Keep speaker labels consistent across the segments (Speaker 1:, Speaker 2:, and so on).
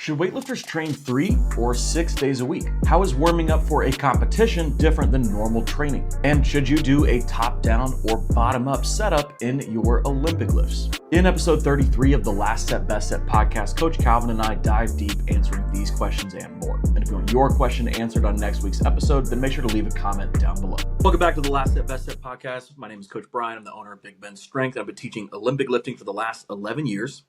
Speaker 1: Should weightlifters train 3 or 6 days a week? How is warming up for a competition different than normal training? And should you do a top-down or bottom-up setup in your Olympic lifts? In episode 33 of the Last Set Best Set podcast, Coach Calvin and I dive deep answering these questions and more. And if you want your question answered on next week's episode, then make sure to leave a comment down below. Welcome back to the Last Set Best Set podcast. My name is Coach Brian. I'm the owner of Big Ben Strength. I've been teaching Olympic lifting for the last 11 years.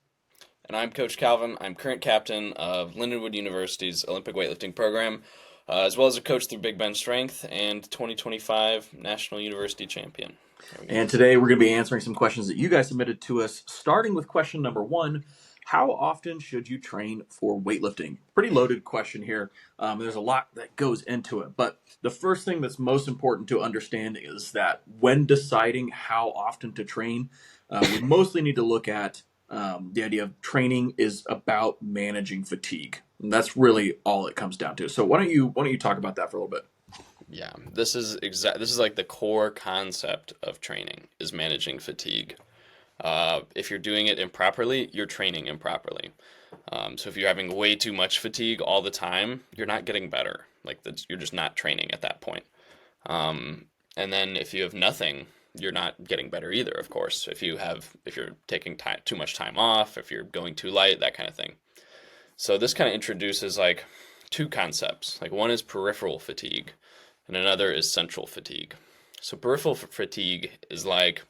Speaker 2: And I'm Coach Calvin. I'm current captain of Lindenwood University's Olympic weightlifting program, as well as a coach through Big Ben Strength and 2025 National University Champion.
Speaker 1: And today we're going to be answering some questions that you guys submitted to us, starting with question number 1. How often should you train for weightlifting? Pretty loaded question here. There's a lot that goes into it. But the first thing that's most important to understand is that when deciding how often to train, we mostly need to look at the idea of training is about managing fatigue. And that's really all it comes down to. So why don't you talk about that for a little bit?
Speaker 2: Yeah, this is like the core concept of training is managing fatigue. If you're doing it improperly, you're training improperly. So if you're having way too much fatigue all the time, you're not getting better. You're just not training at that point. And then if you have nothing, you're not getting better either, of course. If you're taking too much time off, if you're going too light, that kind of thing. So this kind of introduces two concepts. One is peripheral fatigue and another is central fatigue. So peripheral fatigue is like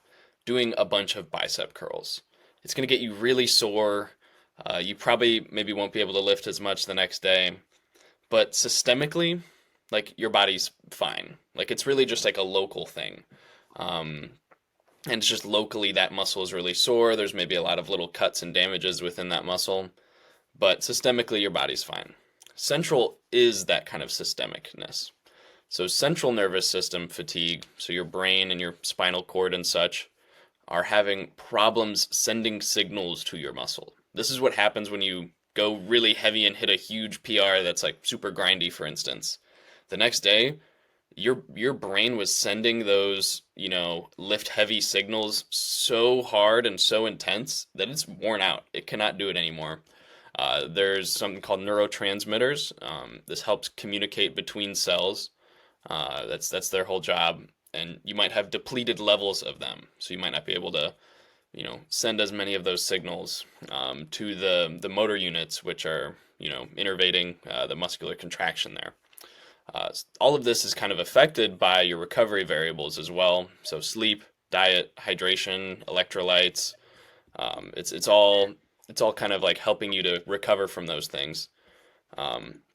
Speaker 2: doing a bunch of bicep curls. It's going to get you really sore. You probably maybe won't be able to lift as much the next day, but systemically, your body's fine. It's really just a local thing. And it's just locally that muscle is really sore. There's maybe a lot of little cuts and damages within that muscle, but systemically your body's fine. Central is that kind of systemicness. So central nervous system fatigue, so your brain and your spinal cord and such are having problems sending signals to your muscle. This is what happens when you go really heavy and hit a huge PR that's super grindy, for instance. The next day, your brain was sending those, lift heavy signals so hard and so intense that it's worn out. It cannot do it anymore. There's something called neurotransmitters. This helps communicate between cells. That's their whole job. And you might have depleted levels of them. So you might not be able to, send as many of those signals to the motor units, which are, innervating the muscular contraction there. All of this is kind of affected by your recovery variables as well. So sleep, diet, hydration, electrolytes. It's all kind of helping you to recover from those things.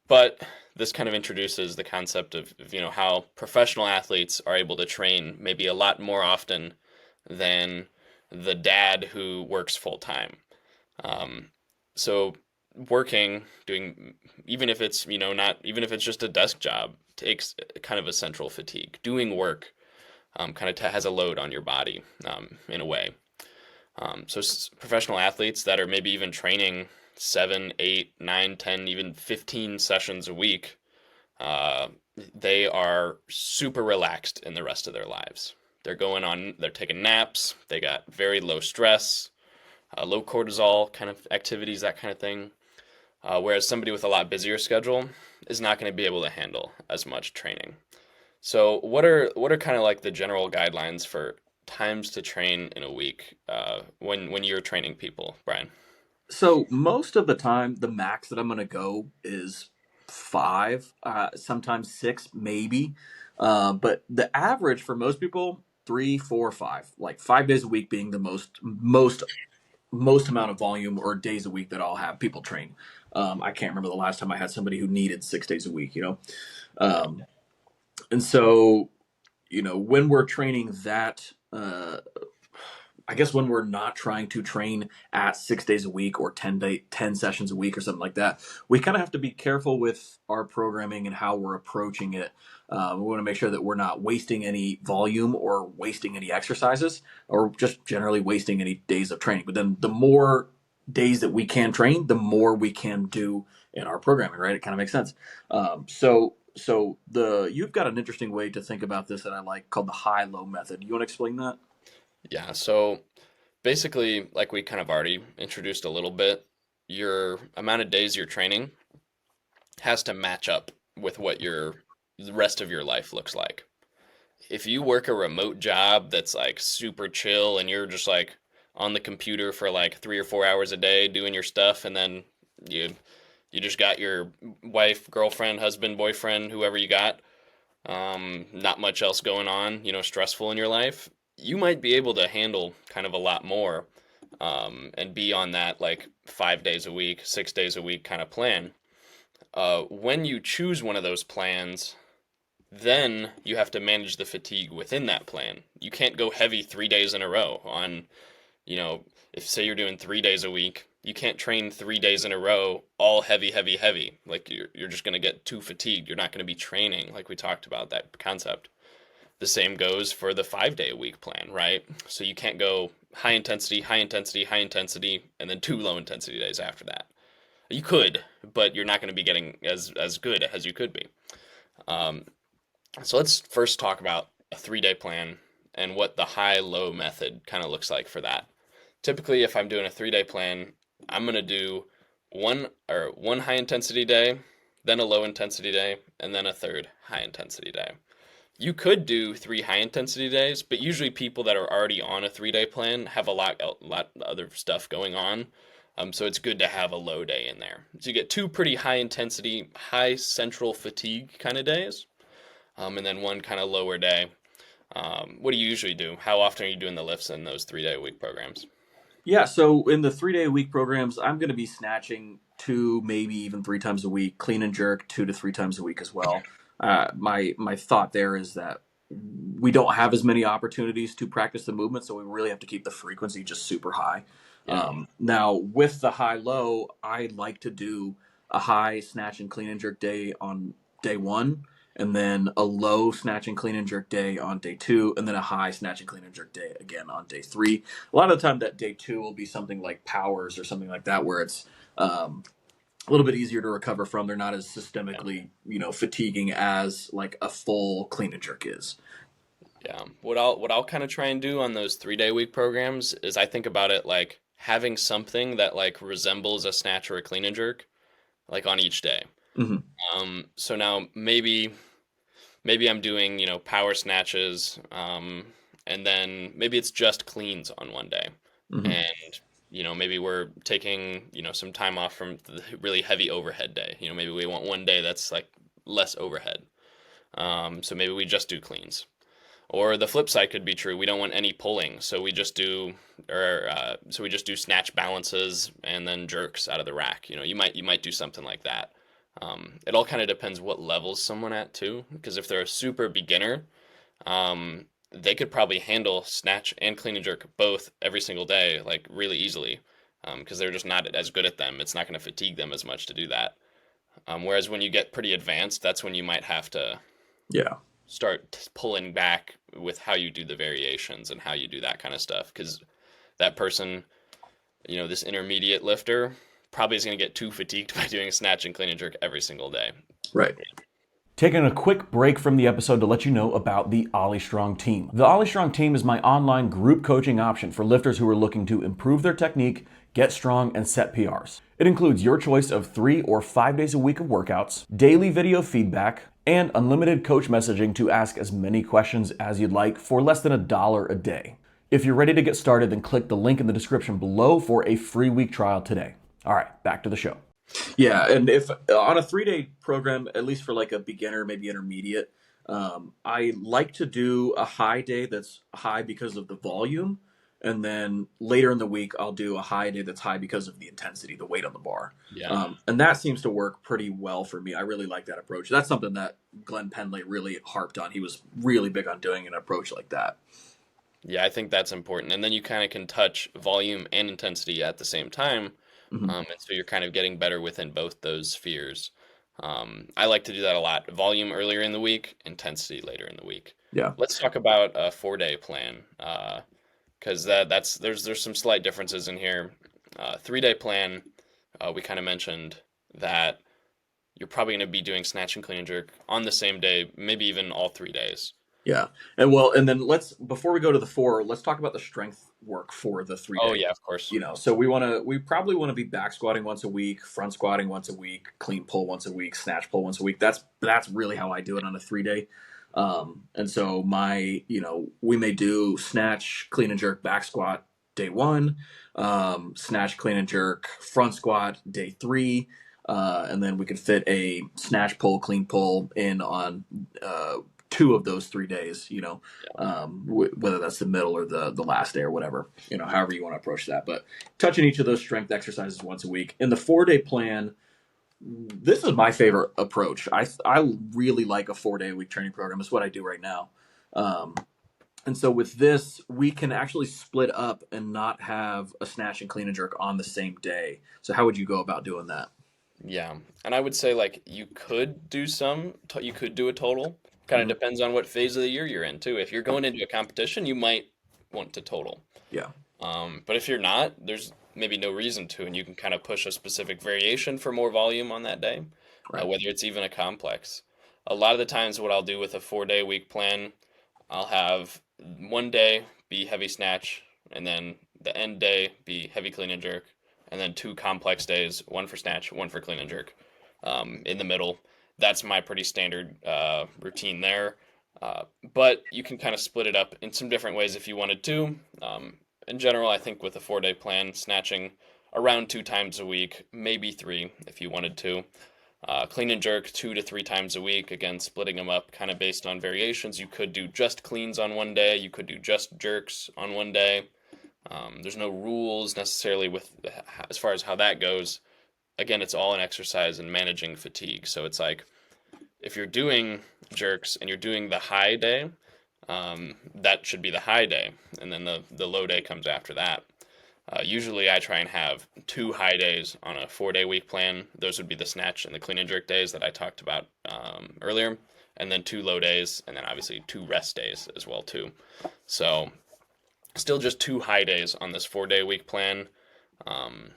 Speaker 2: But this kind of introduces the concept of how professional athletes are able to train maybe a lot more often than the dad who works full time. So doing, even if it's, even if it's just a desk job, takes kind of a central fatigue. Doing work kind of has a load on your body in a way. So professional athletes that are maybe even training 7, 8, 9, 10, even 15 sessions a week, they are super relaxed in the rest of their lives. They're taking naps, they got very low stress, low cortisol kind of activities, that kind of thing. Whereas somebody with a lot busier schedule is not going to be able to handle as much training. So what are kind of the general guidelines for times to train in a week when you're training people, Brian?
Speaker 1: So most of the time, the max that I'm going to go is 5, sometimes 6, maybe. But the average for most people, 3, 4, 5, 5 days a week being the most amount of volume or days a week that I'll have people train. I can't remember the last time I had somebody who needed 6 days a week, and so, when we're training that, I guess when we're not trying to train at 6 days a week or 10 sessions a week or something like that, we kind of have to be careful with our programming and how we're approaching it. We want to make sure that we're not wasting any volume or wasting any exercises or just generally wasting any days of training. But then the more days that we can train, the more we can do in our programming, right? It kind of makes sense. So you've got an interesting way to think about this that I like called the high-low method. You want to explain that?
Speaker 2: Yeah, so basically, like we kind of already introduced a little bit, your amount of days you're training has to match up with what the rest of your life looks like. If you work a remote job that's like super chill and you're just like on the computer for like 3 or 4 hours a day doing your stuff, and then you you just got your wife, girlfriend, husband, boyfriend, whoever you got, not much else going on, stressful in your life, you might be able to handle kind of a lot more, and be on that like 5 days a week, 6 days a week kind of plan. When you choose one of those plans, then you have to manage the fatigue within that plan. You can't go heavy 3 days in a row on, if say you're doing 3 days a week, you can't train 3 days in a row all heavy, heavy, heavy. Like you're just going to get too fatigued. You're not going to be training like we talked about that concept. The same goes for the 5 day a week plan, right? So you can't go high intensity, high intensity, high intensity, and then two low intensity days after that. You could, but you're not going to be getting as good as you could be. Um, so let's first talk about a 3 day plan and what the high low method kind of looks like for that. Typically, if I'm doing a 3 day plan, I'm going to do one high intensity day, then a low intensity day, and then a third high intensity day. You could do 3 high intensity days, but usually people that are already on a 3 day plan have a lot other stuff going on. So it's good to have a low day in there. So you get two pretty high intensity, high central fatigue kind of days, and then one kind of lower day. What do you usually do? How often are you doing the lifts in those 3 day a week programs?
Speaker 1: Yeah, so in the 3 day a week programs, I'm going to be snatching two, maybe even three times a week, clean and jerk 2 to 3 times a week as well. My thought there is that we don't have as many opportunities to practice the movement, so we really have to keep the frequency just super high.
Speaker 2: Yeah.
Speaker 1: Now, with the high low, I like to do a high snatch and clean and jerk day on day one, and then a low snatch and clean and jerk day on day two, and then a high snatch and clean and jerk day again on day three. A lot of the time, that day two will be something like powers or something like that, where it's a little bit easier to recover from. They're not as
Speaker 2: Yeah.
Speaker 1: systemically, fatiguing as like a full clean and jerk is.
Speaker 2: Yeah. What I'll kind of try and do on those 3 day week programs is I think about it like having something that like resembles a snatch or a clean and jerk, like on each day.
Speaker 1: Hmm.
Speaker 2: So now maybe I'm doing, power snatches, and then maybe it's just cleans on one day.
Speaker 1: Hmm.
Speaker 2: And, maybe we're taking, some time off from the really heavy overhead day. Maybe we want one day that's like less overhead. So maybe we just do cleans. Or the flip side could be true. We don't want any pulling, so we just do snatch balances and then jerks out of the rack. You might do something like that. It all kind of depends what levels someone at too, because if they're a super beginner, they could probably handle snatch and clean and jerk both every single day, like really easily, because they're just not as good at them. It's not going to fatigue them as much to do that. Whereas when you get pretty advanced, that's when you might have to
Speaker 1: Yeah.
Speaker 2: start pulling back with how you do the variations and how you do that kind of stuff, because that person, this intermediate lifter probably is going to get too fatigued by doing a snatch and clean and jerk every single day.
Speaker 1: Right.
Speaker 3: Taking a quick break from the episode to let you know about the OlyStrong team. The OlyStrong team is my online group coaching option for lifters who are looking to improve their technique, get strong, and set PRs. It includes your choice of 3 or 5 days a week of workouts, daily video feedback, and unlimited coach messaging to ask as many questions as you'd like for less than $1 a day. If you're ready to get started, then click the link in the description below for a free week trial today. All right, back to the show.
Speaker 1: Yeah, and if on a 3 day program, at least for like a beginner, maybe intermediate, I like to do a high day that's high because of the volume, and then later in the week I'll do a high day that's high because of the intensity, the weight on the bar,
Speaker 2: Yeah.
Speaker 1: and that seems to work pretty well for me. I really like that approach. That's something that Glenn Pendley really harped on. He was really big on doing an approach like that.
Speaker 2: Yeah, I think that's important. And then you kind of can touch volume and intensity at the same time.
Speaker 1: Hmm.
Speaker 2: And so you're kind of getting better within both those spheres. I like to do that a lot. Volume earlier in the week, intensity later in the week.
Speaker 1: Yeah.
Speaker 2: Let's talk about a 4 day plan, because there's some slight differences in here. 3 day plan, we kind of mentioned that you're probably going to be doing snatch and clean and jerk on the same day, maybe even all 3 days.
Speaker 1: Yeah. And then before we go to the 4, let's talk about the strength work for the 3
Speaker 2: Oh
Speaker 1: day.
Speaker 2: yeah, of course.
Speaker 1: So we probably want to be back squatting once a week, front squatting once a week, clean pull once a week, snatch pull once a week. That's really how I do it on a 3 day. And so we may do snatch, clean and jerk, back squat day 1, snatch, clean and jerk, front squat day 3, and then we could fit a snatch pull, clean pull in on 2 of those 3 days. Whether that's the middle or the last day or whatever. However you want to approach that. But touching each of those strength exercises once a week in the 4 day plan. This is my favorite approach. I really like a 4 day a week training program. It's what I do right now. Um, and so with this, we can actually split up and not have a snatch and clean and jerk on the same day. So how would you go about doing that?
Speaker 2: Yeah, and I would say like you could do a total. Kind of
Speaker 1: Hmm.
Speaker 2: depends on what phase of the year you're in too. If you're going into a competition, you might want to total.
Speaker 1: Yeah.
Speaker 2: But if you're not, there's maybe no reason to, and you can kind of push a specific variation for more volume on that day,
Speaker 1: Right.
Speaker 2: whether it's even a complex. A lot of the times, what I'll do with a 4 day week plan, I'll have one day be heavy snatch, and then the end day be heavy clean and jerk, and then 2 complex days, one for snatch, one for clean and jerk, in the middle. That's my pretty standard routine there. But you can kind of split it up in some different ways if you wanted to. In general, I think with a 4 day plan, snatching around 2 times a week, maybe three if you wanted to. Clean and jerk 2 to 3 times a week. Again, splitting them up kind of based on variations. You could do just cleans on one day. You could do just jerks on one day. There's no rules necessarily with as far as how that goes. Again, it's all an exercise in managing fatigue. So it's like if you're doing jerks and you're doing the high day, that should be the high day, and then the low day comes after that. Usually, I try and have 2 high days on a 4 day week plan. Those would be the snatch and the clean and jerk days that I talked about earlier, and then 2 low days, and then obviously 2 rest days as well too. So, still just 2 high days on this 4 day week plan, um,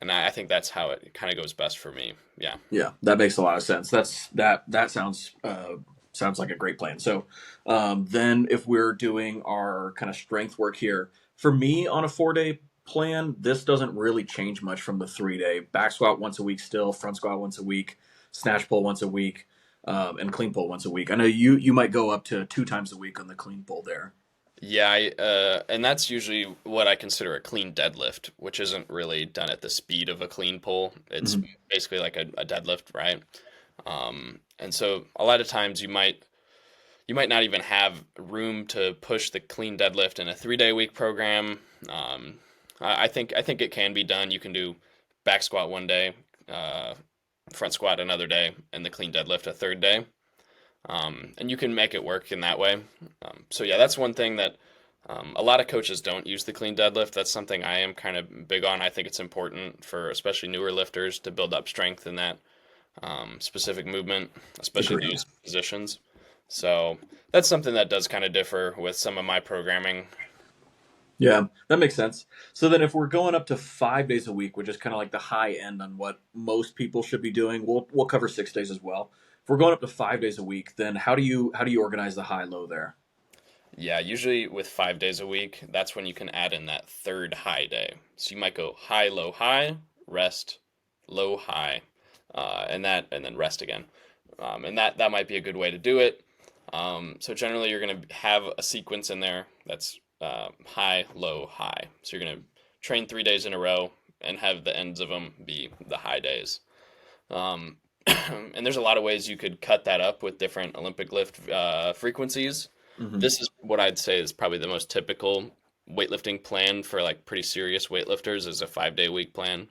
Speaker 2: and I think that's how it kind of goes best for me. Yeah.
Speaker 1: Yeah, that makes a lot of sense. That sounds like a great plan. So then if we're doing our kind of strength work here, for me on a 4 day plan, this doesn't really change much from the 3 day. Back squat once a week still, front squat once a week, snatch pull once a week, and clean pull once a week. I know you might go up to 2 times a week on the clean pull there.
Speaker 2: Yeah, and that's usually what I consider a clean deadlift, which isn't really done at the speed of a clean pull. It's
Speaker 1: Hmm.
Speaker 2: basically like a deadlift, right? And so a lot of times you might not even have room to push the clean deadlift in a 3 day week program. Um, I think it can be done. You can do back squat one day, uh, front squat another day, and the clean deadlift a third day. And you can make it work in that way. So yeah, that's one thing that a lot of coaches don't use the clean deadlift. That's something I am kind of big on. I think it's important for especially newer lifters to build up strength in that specific movement, especially
Speaker 1: Agreed.
Speaker 2: those positions. So that's something that does kind of differ with some of my programming.
Speaker 1: Yeah, that makes sense. So then if we're going up to 5 days a week, which is kind of like the high end on what most people should be doing, we'll cover 6 days as well. If we're going up to 5 days a week, then how do you organize the high low there?
Speaker 2: Yeah, usually with 5 days a week, that's when you can add in that third high day. So you might go high, rest, low, high, and then rest again. And that might be a good way to do it. So generally, you're going to have a sequence in there that's high, low, high. So you're going to train 3 days in a row and have the ends of them be the high days. Um, and there's a lot of ways you could cut that up with different Olympic lift frequencies.
Speaker 1: Hmm.
Speaker 2: This is what I'd say is probably the most typical weightlifting plan for like pretty serious weightlifters is a 5 day week plan.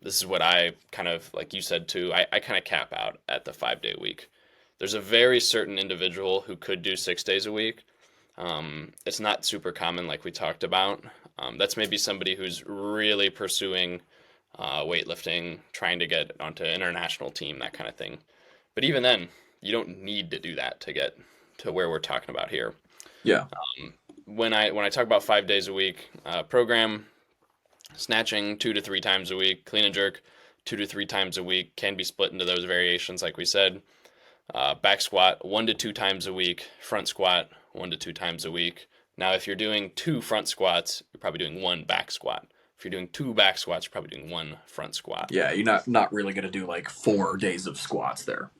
Speaker 2: This is what I kind of, like you said too, I kind of cap out at the 5 day week. There's a very certain individual who could do 6 days a week. It's not super common, like we talked about. That's maybe somebody who's really pursuing weightlifting, trying to get onto an international team, that kind of thing. But even then, you don't need to do that to get to where we're talking about here.
Speaker 1: Yeah.
Speaker 2: When I talk about 5 days a week program, snatching 2 to 3 times a week, clean and jerk 2 to 3 times a week can be split into those variations, like we said. Back squat 1 to 2 times a week. Front squat 1 to 2 times a week. Now, if you're doing 2 front squats, you're probably doing 1 back squat. If you're doing 2 back squats, you're probably doing 1 front squat.
Speaker 1: Yeah, you're not really going to do like 4 days of squats there.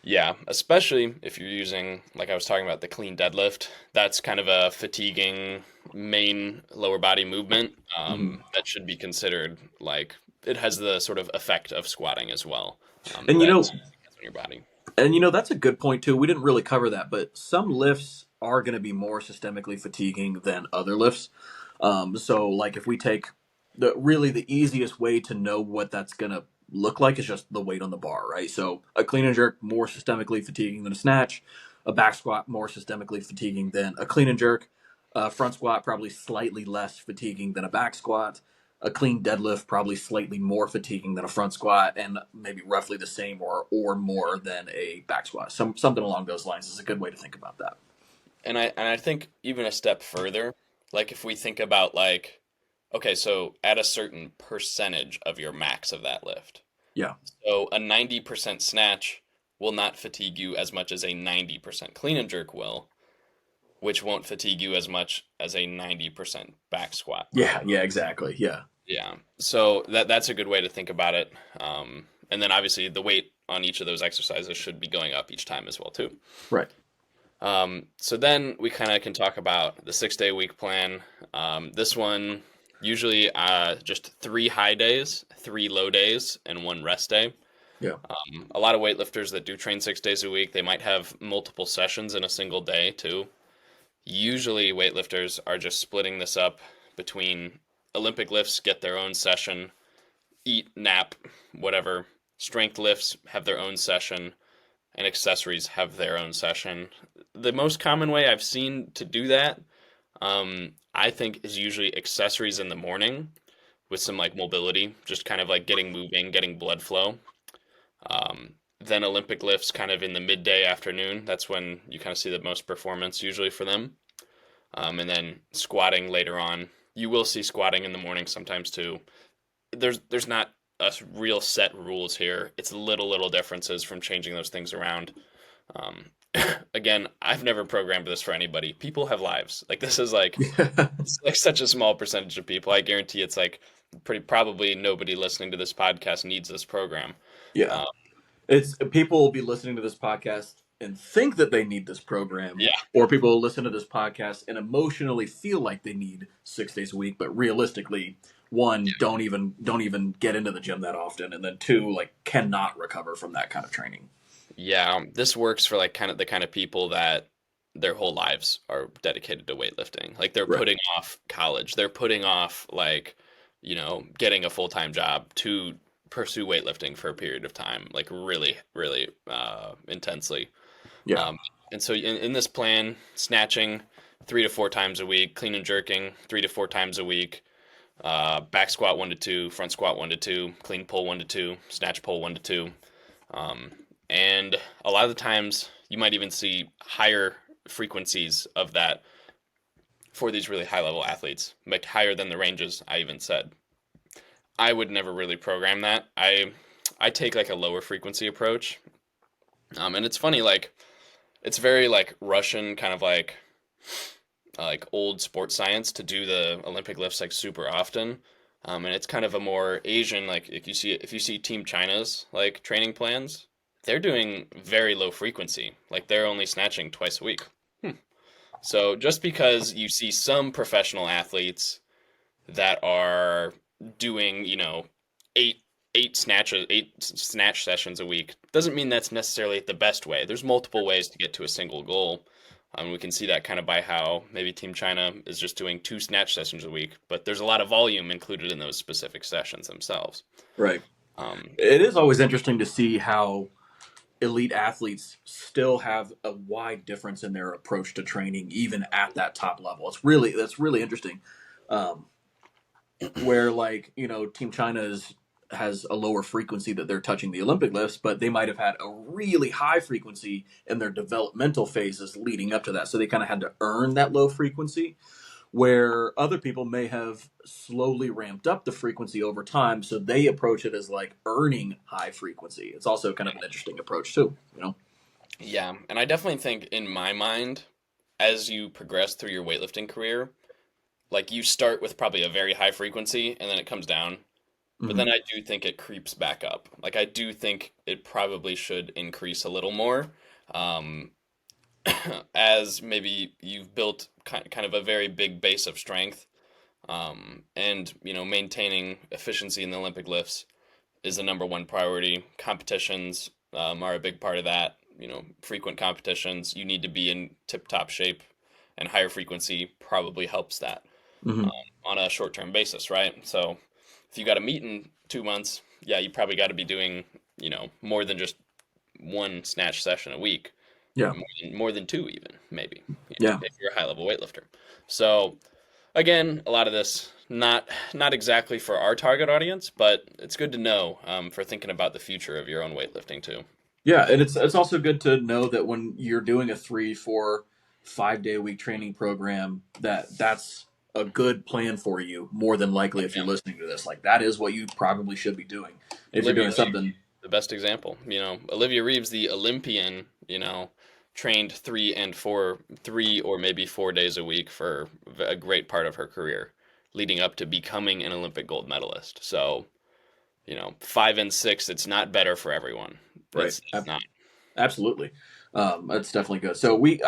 Speaker 2: Yeah, especially if you're using, like I was talking about, the clean deadlift. That's kind of a fatiguing main lower body movement that should be considered like it has the sort of effect of squatting as well.
Speaker 1: And
Speaker 2: That on your body.
Speaker 1: that's a good point too. We didn't really cover that, but some lifts are going to be more systemically fatiguing than other lifts. So like if we take the easiest way to know what that's going to look like is just the weight on the bar, right? So a clean and jerk more systemically fatiguing than a snatch, a back squat more systemically fatiguing than a clean and jerk, a front squat probably slightly less fatiguing than a back squat, a clean deadlift probably slightly more fatiguing than a front squat, and maybe roughly the same or more than a back squat. Something along those lines is a good way to think about that.
Speaker 2: And I think even a step further, like if we think about like, okay, so at a certain percentage of your max of that lift.
Speaker 1: Yeah.
Speaker 2: So a 90% snatch will not fatigue you as much as a 90% clean and jerk will, which won't fatigue you as much as a 90% back squat.
Speaker 1: Yeah, exactly. Yeah.
Speaker 2: Yeah. So that's a good way to think about it. And then obviously the weight on each of those exercises should be going up each time as well too.
Speaker 1: Right.
Speaker 2: So then we kind of can talk about the 6 day week plan. This one usually just 3 high days, 3 low days, and 1 rest day.
Speaker 1: Yeah.
Speaker 2: A lot of weightlifters that do train 6 days a week, they might have multiple sessions in a single day too. Usually weightlifters are just splitting this up between Olympic lifts, get their own session, eat, nap, whatever. Strength lifts have their own session, and accessories have their own session. The most common way I've seen to do that, I think, is usually accessories in the morning with some like mobility, just kind of like getting moving, getting blood flow. Then Olympic lifts kind of in the midday afternoon. That's when you kind of see the most performance usually for them. And then squatting later on. You will see squatting in the morning sometimes too. There's not a real set rules here. It's little differences from changing those things around. Um, Again, I've never programmed this for anybody. People have lives. Like this is like it's like such a small percentage of people. I guarantee it's like probably nobody listening to this podcast needs this program.
Speaker 1: Yeah.
Speaker 2: Um,
Speaker 1: It's people will be listening to this podcast and think that they need this program,
Speaker 2: yeah,
Speaker 1: or people will listen to this podcast and emotionally feel like they need 6 days a week, but realistically, one, don't even get into the gym that often, and then two, like cannot recover from that kind of training.
Speaker 2: yeah. This works for like kind of the kind of people that their whole lives are dedicated to weightlifting. Like they're
Speaker 1: Right.
Speaker 2: putting off college. They're putting off like, getting a full-time job to pursue weightlifting for a period of time, like really intensely.
Speaker 1: Yeah.
Speaker 2: Um, and so in this plan, snatching 3 to 4 times a week, clean and jerking 3 to 4 times a week, back squat 1 to 2, front squat 1 to 2, clean pull 1 to 2, snatch pull 1 to 2. And a lot of the times you might even see higher frequencies of that for these really high level athletes, like higher than the ranges I even said. I would never really program that. I take like a lower frequency approach. And it's funny, like it's very like Russian kind of like old sports science to do the Olympic lifts like super often. And it's kind of a more Asian, like if you see Team China's like training plans, they're doing very low frequency. Like they're only snatching twice a week. So just because you see some professional athletes that are doing, eight snatch sessions a week doesn't mean that's necessarily the best way. There's multiple ways to get to a single goal. We can see that kind of by how maybe Team China is just doing 2 snatch sessions a week, but there's a lot of volume included in those specific sessions themselves.
Speaker 1: Right.
Speaker 2: Um,
Speaker 1: It is always interesting to see how elite athletes still have a wide difference in their approach to training, even at that top level. That's really interesting. Um, where like Team China has a lower frequency that they're touching the Olympic lifts, but they might have had a really high frequency in their developmental phases leading up to that, so they kind of had to earn that low frequency. Where other people may have slowly ramped up the frequency over time, so they approach it as like earning high frequency. It's also kind of an interesting approach too.
Speaker 2: Yeah, and I definitely think in my mind, as you progress through your weightlifting career, like you start with probably a very high frequency and then it comes down. But then
Speaker 1: Hmm.
Speaker 2: I do think it creeps back up. Like I do think it probably should increase a little more, um, as maybe you've built kind of a very big base of strength, and maintaining efficiency in the Olympic lifts is the number one priority. Competitions are a big part of that. Frequent competitions, you need to be in tip-top shape, and higher frequency probably helps that
Speaker 1: Hmm.
Speaker 2: on a short-term basis, right? So if you got a meet in 2 months, yeah, you probably got to be doing, more than just one snatch session a week,
Speaker 1: Yeah.
Speaker 2: more than two even, maybe,
Speaker 1: Yeah.
Speaker 2: if you're a high-level weightlifter. So again, a lot of this not exactly for our target audience, but it's good to know, for thinking about the future of your own weightlifting too.
Speaker 1: Yeah, and it's also good to know that when you're doing a 3, 4, 5 day a week training program, that's a good plan for you. More than likely, if you're
Speaker 2: Yeah.
Speaker 1: listening to this, like that is what you probably should be doing. If you're
Speaker 2: Olivia
Speaker 1: doing
Speaker 2: Reeves,
Speaker 1: something,
Speaker 2: the best example. Olivia Reeves, the Olympian, trained 3 or maybe 4 days a week for a great part of her career, leading up to becoming an Olympic gold medalist. So, 5 and 6, it's not better for everyone.
Speaker 1: right?
Speaker 2: It's not.
Speaker 1: Absolutely. That's definitely good. So we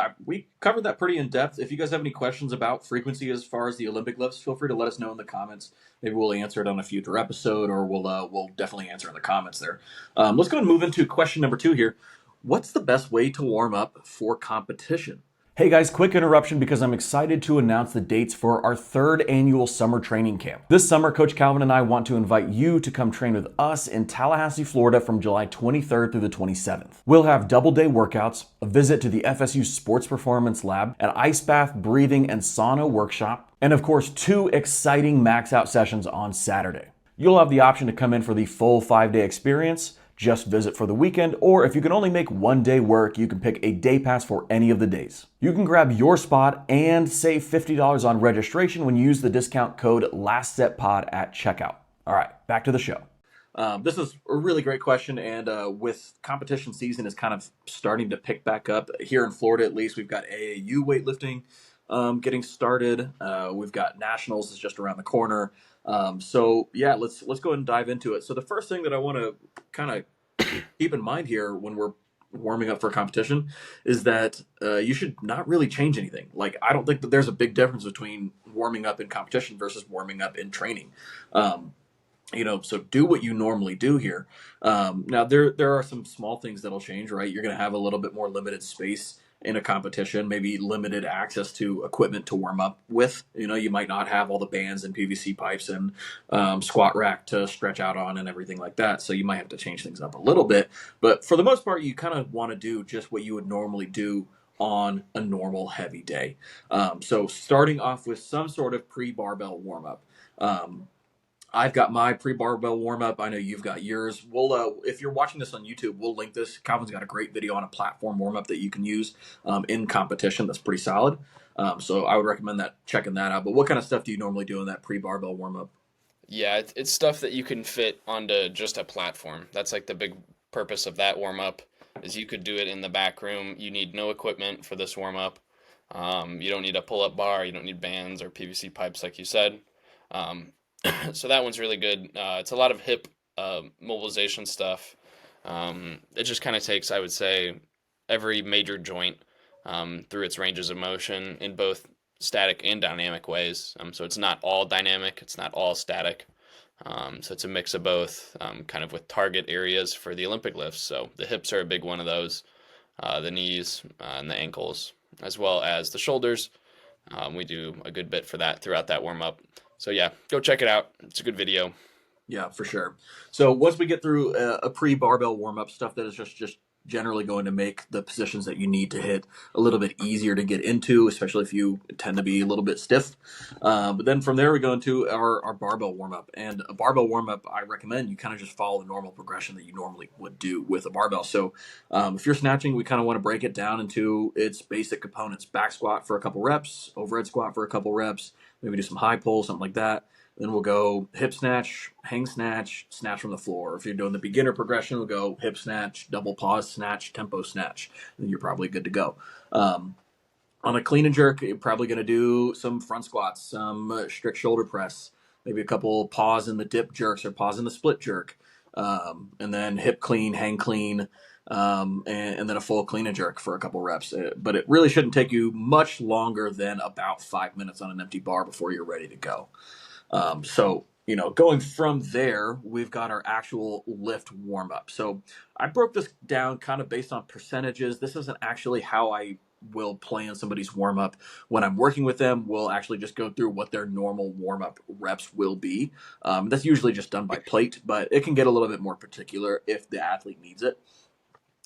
Speaker 1: covered that pretty in depth. If you guys have any questions about frequency as far as the Olympic lifts, feel free to let us know in the comments. Maybe we'll answer it on a future episode, or we'll definitely answer in the comments there. Let's go and move into question number 2 here. What's the best way to warm up for competition?
Speaker 3: Hey guys, quick interruption because I'm excited to announce the dates for our third annual summer training camp. This summer, Coach Calvin and I want to invite you to come train with us in Tallahassee, Florida from July 23rd through the 27th. We'll have double-day workouts, a visit to the FSU Sports Performance Lab, an ice bath, breathing, and sauna workshop, and of course, 2 exciting max-out sessions on Saturday. You'll have the option to come in for the full 5-day experience, just visit for the weekend, or if you can only make one day work, you can pick a day pass for any of the days. You can grab your spot and save $50 on registration when you use the discount code LASTSETPOD at checkout. All right, back to the show.
Speaker 1: This is a really great question, and with competition season is kind of starting to pick back up here in Florida. At least we've got AAU weightlifting getting started. We've got nationals is just around the corner. So yeah, let's go ahead and dive into it. So the first thing that I want to kind of keep in mind here when we're warming up for competition is that you should not really change anything. Like I don't think that there's a big difference between warming up in competition versus warming up in training. Um, so do what you normally do here. Now there are some small things that'll change, right? You're going to have a little bit more limited space in a competition, maybe limited access to equipment to warm up with. You might not have all the bands and PVC pipes and squat rack to stretch out on and everything like that. So you might have to change things up a little bit. But for the most part, you kind of want to do just what you would normally do on a normal heavy day. So starting off with some sort of pre-barbell warm up. I've got my pre-barbell warm up. I know you've got yours. If you're watching this on YouTube, we'll link this. Calvin's got a great video on a platform warm up that you can use in competition. That's pretty solid. So I would recommend checking that out. But what kind of stuff do you normally do in that pre-barbell warm up?
Speaker 2: Yeah, it's stuff that you can fit onto just a platform. That's like the big purpose of that warm up is you could do it in the back room. You need no equipment for this warm up. You don't need a pull up bar. You don't need bands or PVC pipes like you said. Um, so that one's really good. It's a lot of hip mobilization stuff. It just kind of takes, I would say, every major joint through its ranges of motion in both static and dynamic ways. So it's not all dynamic, it's not all static. So it's a mix of both, kind of with target areas for the Olympic lifts. So the hips are a big one of those, the knees and the ankles, as well as the shoulders. We do a good bit for that throughout that warm up. So yeah, go check it out. It's a good video.
Speaker 1: Yeah, for sure. So once we get through a pre-barbell warm-up, stuff that is just generally going to make the positions that you need to hit a little bit easier to get into, especially if you tend to be a little bit stiff. But then from there, we go into our barbell warm-up. And a barbell warm-up, I recommend you kind of just follow the normal progression that you normally would do with a barbell. So if you're snatching, we kind of want to break it down into its basic components. Back squat for a couple reps, overhead squat for a couple reps, maybe do some high pull, something like that. Then we'll go hip snatch, hang snatch, snatch from the floor. If you're doing the beginner progression, we'll go hip snatch, double pause snatch, tempo snatch. Then you're probably good to go. On a clean and jerk, you're probably going to do some front squats, some strict shoulder press, maybe a couple pause in the dip jerks or pause in the split jerk, and then hip clean, hang clean, and then a full clean and jerk for a couple reps. But it really shouldn't take you much longer than about 5 minutes on an empty bar before you're ready to go. So, going from there, we've got our actual lift warm up. So I broke this down kind of based on percentages. This isn't actually how I will plan somebody's warm up. When I'm working with them, we'll actually just go through what their normal warm up reps will be. That's usually just done by plate, but it can get a little bit more particular if the athlete needs it.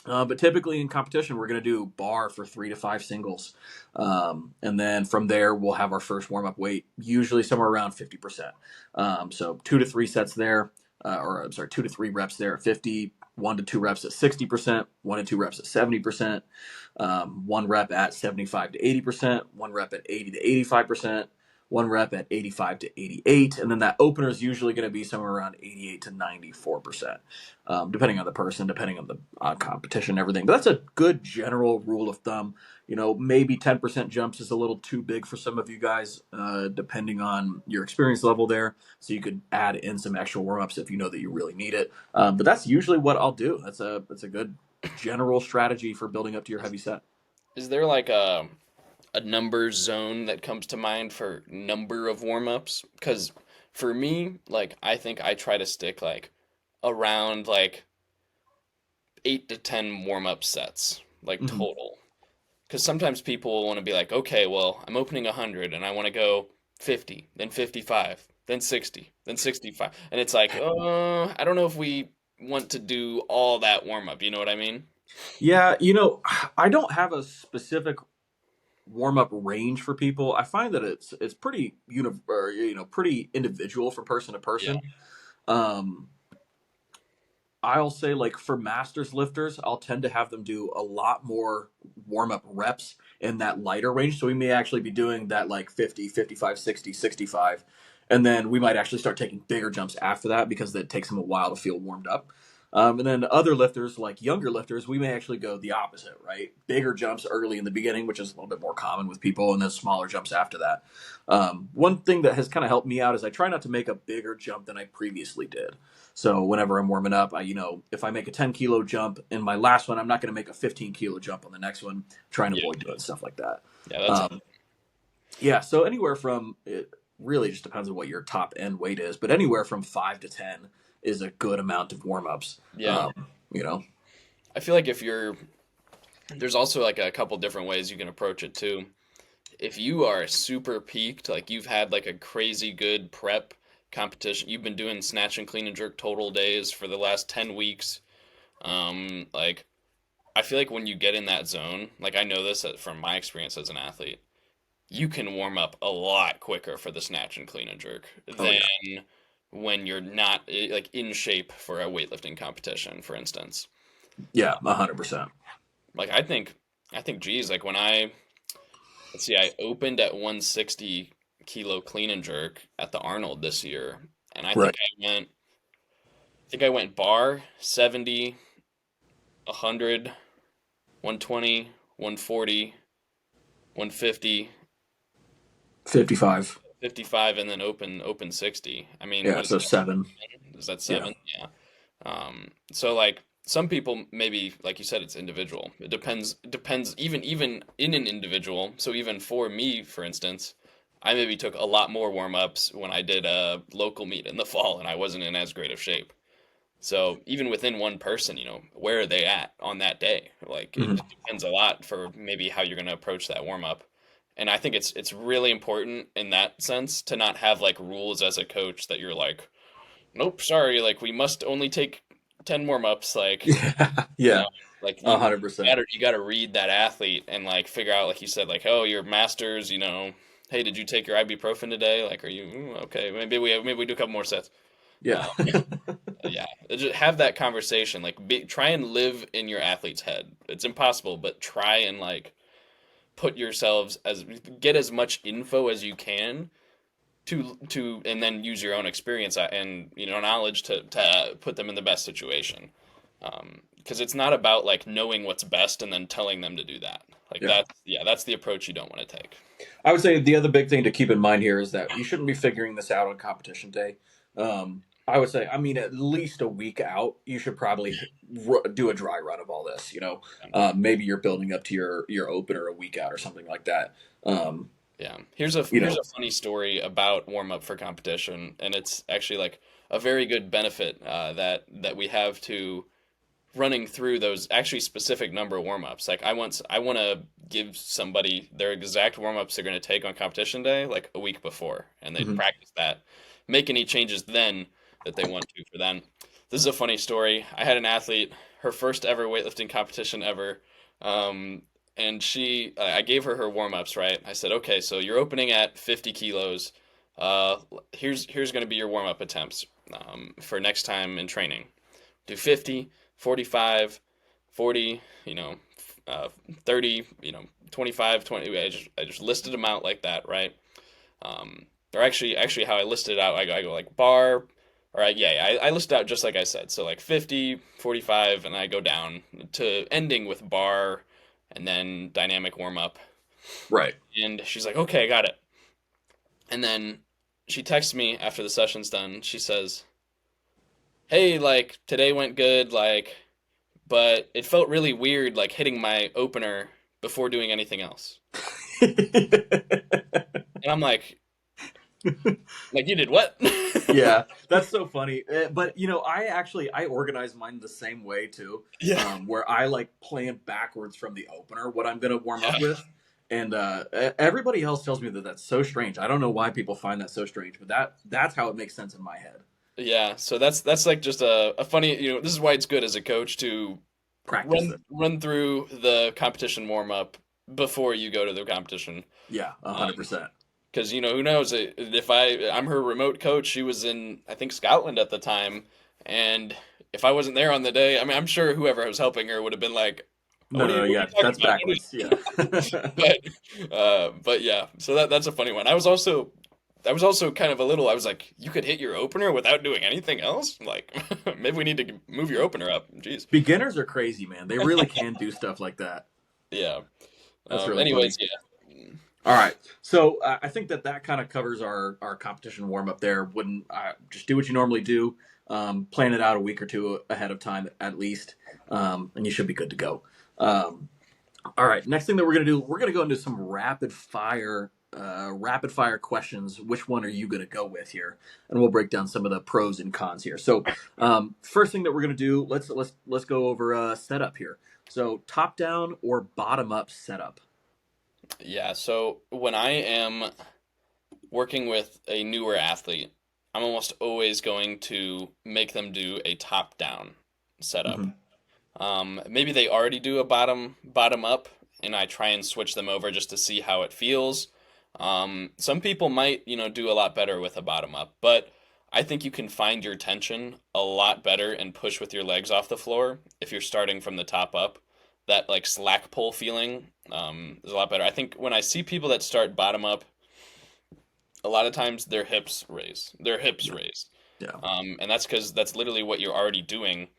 Speaker 1: But typically in competition, we're going to do bar for 3 to 5 singles. And then from there, we'll have our first warm up weight, usually somewhere around 50%. So 2 to 3 sets there, or I'm sorry, 2 to 3 reps there at 50, 1 to 2 reps at 60%, 1 to 2 reps at 70%, 1 rep at 75 to 80%, 1 rep at 80 to 85%. 1 rep at 85 to 88, and then that opener is usually going to be somewhere around 88 to 94%, depending on the person, depending on the competition and everything. But that's a good general rule of thumb. Maybe 10% jumps is a little too big for some of you guys, depending on your experience level there. So you could add in some extra warm-ups if you know that you really need it. But that's usually what I'll do. That's a good general strategy for building up to your heavy set.
Speaker 2: Is there like a number zone that comes to mind for number of warm-ups? Because for me, like I think I try to stick like around like 8 to 10 warm-up sets, like
Speaker 1: Mm-hmm.
Speaker 2: total. Because sometimes people want to be like, okay, well, I'm opening 100 and I want to go 50, then 55, then 60, then 65. And it's like, I don't know if we want to do all that warm-up. You know what I mean?
Speaker 1: Yeah, I don't have a specific warm up range for people. I find that it's pretty pretty individual from person to
Speaker 2: Yeah.
Speaker 1: person. Um, I'll say like for masters lifters, I'll tend to have them do a lot more warm up reps in that lighter range. So we may actually be doing that like 50, 55, 60, 65. And then we might actually start taking bigger jumps after that because it takes them a while to feel warmed up. And then other lifters, like younger lifters, we may actually go the opposite, right? Bigger jumps early in the beginning, which is a little bit more common with people, and then smaller jumps after that. One thing that has kind of helped me out is I try not to make a bigger jump than I previously did. So whenever I'm warming up, if I make a 10 kilo jump in my last one, I'm not going to make a 15 kilo jump on the next one. Try and
Speaker 2: Yeah.
Speaker 1: avoid doing stuff like that.
Speaker 2: Yeah, that's
Speaker 1: Um, yeah. So anywhere from it really just depends on what your top end weight is, but anywhere from 5 to 10 is a good amount of warm ups.
Speaker 2: yeah.
Speaker 1: You know.
Speaker 2: I feel like there's also like a couple different ways you can approach it too. If you are super peaked, like you've had like a crazy good prep competition, you've been doing snatch and clean and jerk total days for the last 10 weeks. Like I feel like when you get in that zone, like I know this from my experience as an athlete, you can warm up a lot quicker for the snatch and clean and jerk
Speaker 1: Oh
Speaker 2: than
Speaker 1: yeah.
Speaker 2: when you're not like in shape for a weightlifting competition, for instance.
Speaker 1: Yeah. 100%.
Speaker 2: Like geez, like when let's see, I opened at 160 kilo clean and jerk at the Arnold this year, and
Speaker 1: Right.
Speaker 2: I think I went bar 70, 100, 120, 140, 150,
Speaker 1: 55.
Speaker 2: 55, and then open 60. I mean,
Speaker 1: Yeah.
Speaker 2: what is
Speaker 1: So
Speaker 2: that?
Speaker 1: 7.
Speaker 2: Is that
Speaker 1: Yeah.
Speaker 2: 7? Yeah. So like some people maybe like you said it's individual. It depends even in an individual. So even for me, for instance, I maybe took a lot more warm-ups when I did a local meet in the fall and I wasn't in as great of shape. So even within one person, where are they at on that day? Like it
Speaker 1: Mhm.
Speaker 2: depends a lot for maybe how you're going to approach that warm-up. And I think it's really important in that sense to not have like rules as a coach that you're like, nope, sorry, like we must only take 10 warm-ups, like,
Speaker 1: Yeah.
Speaker 2: you know,
Speaker 1: Yeah.
Speaker 2: like
Speaker 1: a
Speaker 2: you
Speaker 1: hundred percent.
Speaker 2: you gotta read that athlete and like figure out, like you said, like, oh, your masters, hey, did you take your ibuprofen today? Like, are you okay? Maybe we do a couple more sets.
Speaker 1: Yeah.
Speaker 2: Um, yeah, just have that conversation. Like, try and live in your athlete's head. It's impossible, but try and like put yourselves get as much info as you can and then use your own experience and knowledge to put them in the best situation. Because it's not about like knowing what's best and then telling them to do that. Like
Speaker 1: Yeah.
Speaker 2: that's the approach you don't want to take.
Speaker 1: I would say the other big thing to keep in mind here is that you shouldn't be figuring this out on competition day. I would say, I mean, at least a week out, you should probably do a dry run of all this. Maybe you're building up to your opener a week out or something like that. Um,
Speaker 2: Yeah.
Speaker 1: you
Speaker 2: Here's
Speaker 1: know,
Speaker 2: a funny story about warm up for competition, and it's actually like a very good benefit that we have to running through those actually specific number of warm ups. Like I want to give somebody their exact warm ups they're going to take on competition day like a week before, and they
Speaker 1: mhm.
Speaker 2: practice that, make any changes then that they want to for then. This is a funny story. I had an athlete, her first ever weightlifting competition ever. Um, and I gave her warm ups, right? I said, okay, so you're opening at 50 kilos. Uh, here's going to be your warm up attempts for next time in training. Do 50, 45, 40, 30, 25, 20. I just listed them out like that, right? Um, or actually, how I listed it out, I go like bar, all right, yeah, I listed out just like I said. So like 50, 45, and I go down to ending with bar and then dynamic warm up.
Speaker 1: Right.
Speaker 2: And she's like, okay, I got it. And then she texts me after the session's done. She says, hey, like today went good, like, but it felt really weird, like hitting my opener before doing anything else. And I'm like you did what?
Speaker 1: Yeah, that's so funny. But I organize mine the same way too,
Speaker 2: Yeah.
Speaker 1: where I like plan backwards from the opener what I'm gonna warm
Speaker 2: Yeah.
Speaker 1: up with, and everybody else tells me that that's so strange. I don't know why people find that so strange, but that's how it makes sense in my head.
Speaker 2: Yeah, so that's like just a funny, this is why it's good as a coach to
Speaker 1: Practice it.
Speaker 2: run through the competition warm up before you go to the competition.
Speaker 1: Yeah,
Speaker 2: Um,
Speaker 1: 100%.
Speaker 2: because who knows if I'm her remote coach, she was in I think Scotland at the time, and if I wasn't there on the day, I mean I'm sure whoever was helping her would have been like,
Speaker 1: No, no, no,
Speaker 2: what are you
Speaker 1: yeah,
Speaker 2: talking
Speaker 1: that's
Speaker 2: about?
Speaker 1: backwards. Yeah.
Speaker 2: But yeah, so that's a funny one. I was also kind of a little. I was like, you could hit your opener without doing anything else. Like, maybe we need to move your opener up. Jeez.
Speaker 1: Beginners are crazy, man. They really can do stuff like that.
Speaker 2: Yeah.
Speaker 1: That's really funny.
Speaker 2: Anyways, yeah.
Speaker 1: All right. So I think that kind of covers our competition warm up there. Wouldn't just do what you normally do. Plan it out a week or two ahead of time at least, and you should be good to go. Um, all right. Next thing that we're gonna do, we're gonna go into some rapid fire questions. Which one are you gonna go with here? And we'll break down some of the pros and cons here. So first thing that we're gonna do, let's go over setup here. So top down or bottom up setup.
Speaker 2: Yeah. So when I am working with a newer athlete, I'm almost always going to make them do a top down setup.
Speaker 1: Hmm.
Speaker 2: Maybe they already do a bottom up, and I try and switch them over just to see how it feels. Some people might, do a lot better with a bottom up, but I think you can find your tension a lot better and push with your legs off the floor if you're starting from the top up. That like slack pull feeling is a lot better. I think when I see people that start bottom up, a lot of times their hips raise.
Speaker 1: Yeah.
Speaker 2: And that's because that's literally what you're already doing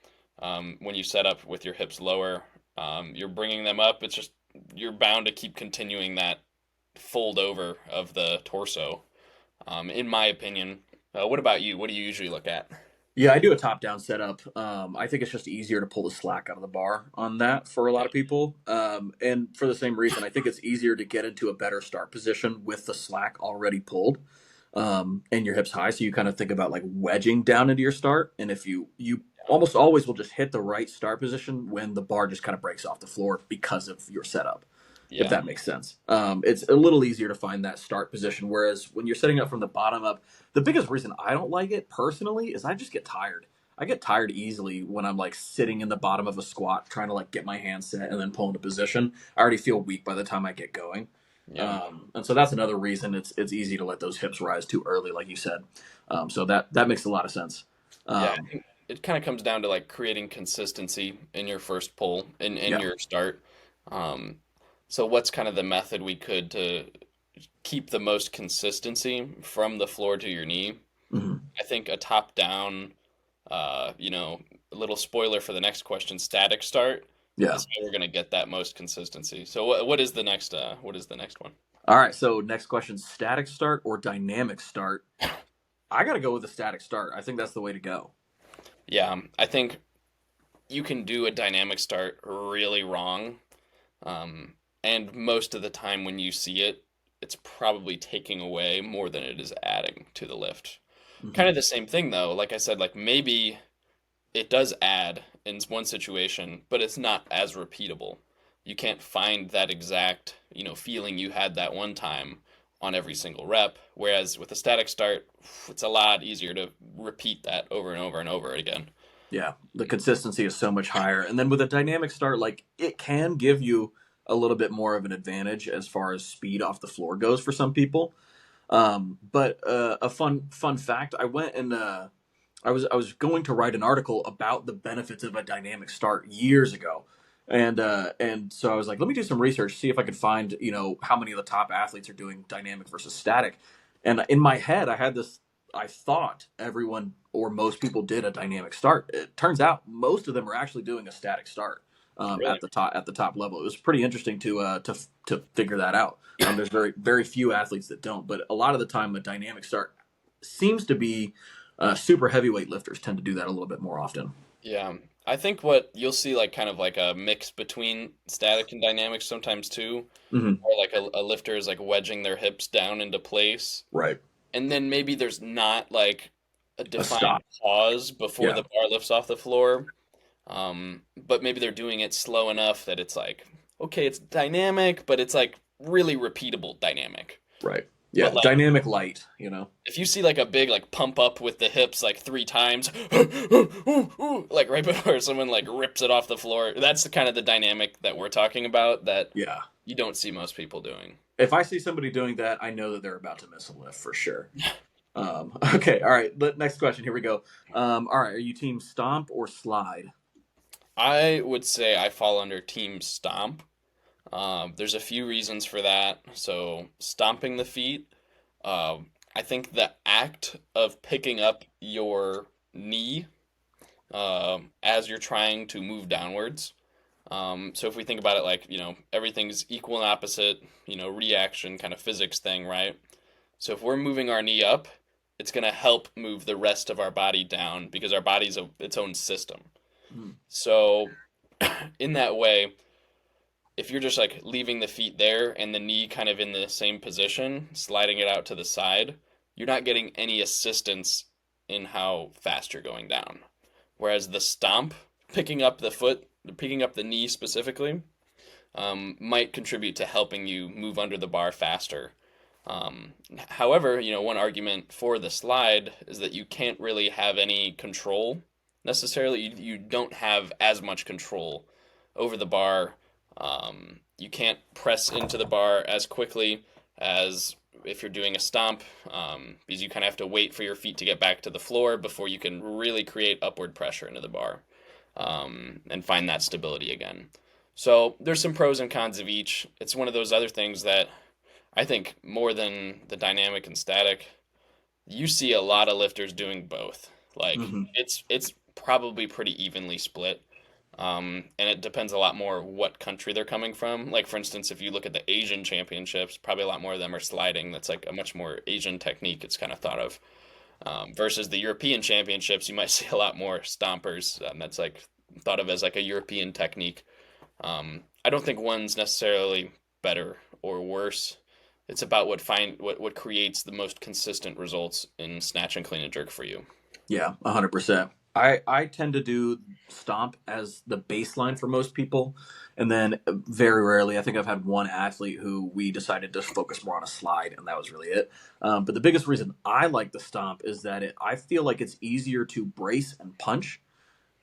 Speaker 2: when you set up with your hips lower. You're bringing them up. It's just you're bound to keep continuing that fold over of the torso, in my opinion. What about you? What do you usually look at?
Speaker 1: Yeah, I do a top down setup. I think it's just easier to pull the slack out of the bar on that for a lot of people. And for the same reason, I think it's easier to get into a better start position with the slack already pulled and your hips high. So you kind of think about like wedging down into your start. And if you almost always will just hit the right start position when the bar just kind of breaks off the floor because of your setup, if
Speaker 2: Yeah,
Speaker 1: that makes sense. It's a little easier to find that start position. Whereas when you're setting up from the bottom up, the biggest reason I don't like it personally is I just get tired. I get tired easily when I'm like sitting in the bottom of a squat trying to like get my hands set and then pull into position. I already feel weak by the time I get going.
Speaker 2: yeah,
Speaker 1: And so that's another reason it's easy to let those hips rise too early, like you said. So that makes a lot of sense.
Speaker 2: yeah. I
Speaker 1: Um,
Speaker 2: think it kind of comes down to like creating consistency in your first pull in
Speaker 1: yeah.
Speaker 2: your start. Um, so what's kind of the method we could to keep the most consistency from the floor to your knee,
Speaker 1: Hmm.
Speaker 2: I think a top down, you know, a little spoiler for the next question, static start
Speaker 1: Yeah.
Speaker 2: is how we're going to get that most consistency. So what is the next what is the next one?
Speaker 1: All right. So next question: static start or dynamic start? I got to go with the static start. I think that's the way to go.
Speaker 2: Yeah, I think you can do a dynamic start really wrong. Um, and most of the time when you see it, it's probably taking away more than it is adding to the lift.
Speaker 1: Hmm.
Speaker 2: Kind of the same thing though, like I said, like maybe it does add in one situation, but it's not as repeatable. You can't find that exact, you know, feeling you had that one time on every single rep. Whereas with a static start, it's a lot easier to repeat that over and over and over again.
Speaker 1: Yeah, the consistency is so much higher. And then with a dynamic start, like it can give you a little bit more of an advantage as far as speed off the floor goes for some people. But a fun fact, I went and I was going to write an article about the benefits of a dynamic start years ago. And so I was like, let me do some research, see if I could find, how many of the top athletes are doing dynamic versus static. And in my head, I had this, I thought everyone or most people did a dynamic start. It turns out most of them are actually doing a static start
Speaker 2: Really?
Speaker 1: at the top level. It was pretty interesting to figure that out. There's very few athletes that don't, but a lot of the time, a dynamic start seems to be super heavyweight lifters tend to do that a little bit more often.
Speaker 2: Yeah. I think what you'll see like kind of like a mix between static and dynamic sometimes too,
Speaker 1: Hmm.
Speaker 2: or like a lifter is like wedging their hips down into place.
Speaker 1: Right.
Speaker 2: And then maybe there's not like a
Speaker 1: A
Speaker 2: defined
Speaker 1: stop.
Speaker 2: pause before
Speaker 1: Yeah.
Speaker 2: the bar lifts off the floor. But maybe they're doing it slow enough that it's like, okay, it's dynamic, but it's like really repeatable dynamic.
Speaker 1: Right.
Speaker 2: But
Speaker 1: Yeah.
Speaker 2: like
Speaker 1: Dynamic light. You know.
Speaker 2: if you see like a big like pump up with the hips like 3 times, like right before someone like rips it off the floor, that's the kind of the dynamic that we're talking about that
Speaker 1: Yeah.
Speaker 2: you don't see most people doing.
Speaker 1: If I see somebody doing that, I know that they're about to miss a lift for sure. Okay. All right. Next question. Here we go. All right. Are you team stomp or slide?
Speaker 2: I would say I fall under team stomp. There's a few reasons for that. So, stomping the feet, I think the act of picking up your knee as you're trying to move downwards. So, if we think about it like, you know, everything's equal and opposite, you know, reaction kind of physics thing, right? So, if we're moving our knee up, it's going to help move the rest of our body down because our body's its own system.
Speaker 1: Mm.
Speaker 2: So, in that way, if you're just like leaving the feet there and the knee kind of in the same position, sliding it out to the side, you're not getting any assistance in how fast you're going down. Whereas the stomp, picking up the foot, picking up the knee specifically, might contribute to helping you move under the bar faster. However, you know, one argument for the slide is that you can't really have any control necessarily. You don't have as much control over the bar. You can't press into the bar as quickly as if you're doing a stomp, because you kind of have to wait for your feet to get back to the floor before you can really create upward pressure into the bar, and find that stability again. So there's some pros and cons of each. It's one of those other things that I think more than the dynamic and static, you see a lot of lifters doing both. Like
Speaker 1: Hmm.
Speaker 2: it's probably pretty evenly split. And it depends a lot more what country they're coming from. Like for instance, if you look at the Asian championships, probably a lot more of them are sliding. That's like a much more Asian technique. It's kind of thought of. Versus the European championships, you might see a lot more stompers. That's like thought of as like a European technique. I don't think one's necessarily better or worse. It's about what creates the most consistent results in snatch and clean and jerk for you.
Speaker 1: Yeah, 100%. I tend to do stomp as the baseline for most people, and then very rarely, I think I've had one athlete who we decided to focus more on a slide, and that was really it. But the biggest reason I like the stomp is that I feel like it's easier to brace and punch